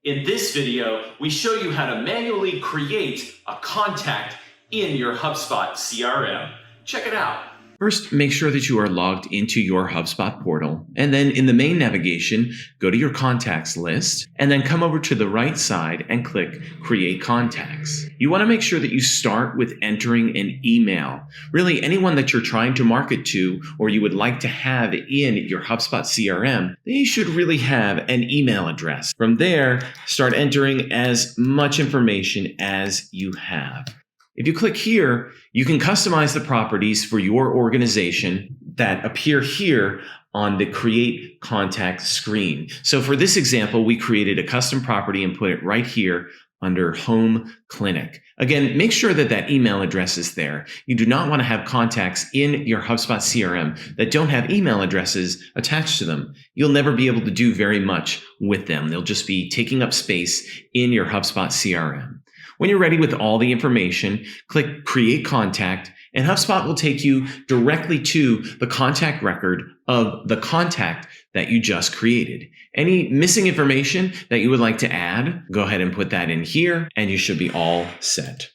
In this video, we show you how to manually create a contact in your HubSpot CRM. Check it out. First, make sure that you are logged into your HubSpot portal, and then in the main navigation, go to your contacts list, and then come over to the right side and click Create Contacts. You want to make sure that you start with entering an email. Really, anyone that you're trying to market to or you would like to have in your HubSpot CRM, they should really have an email address. From there, start entering as much information as you have. If you click here, you can customize the properties for your organization that appear here on the Create Contact screen. So for this example, we created a custom property and put it right here under Home Clinic. Again, make sure that that email address is there. You do not want to have contacts in your HubSpot CRM that don't have email addresses attached to them. You'll never be able to do very much with them. They'll just be taking up space in your HubSpot CRM. When you're ready with all the information, click Create Contact, and HubSpot will take you directly to the contact record of the contact that you just created. Any missing information that you would like to add, go ahead and put that in here, and you should be all set.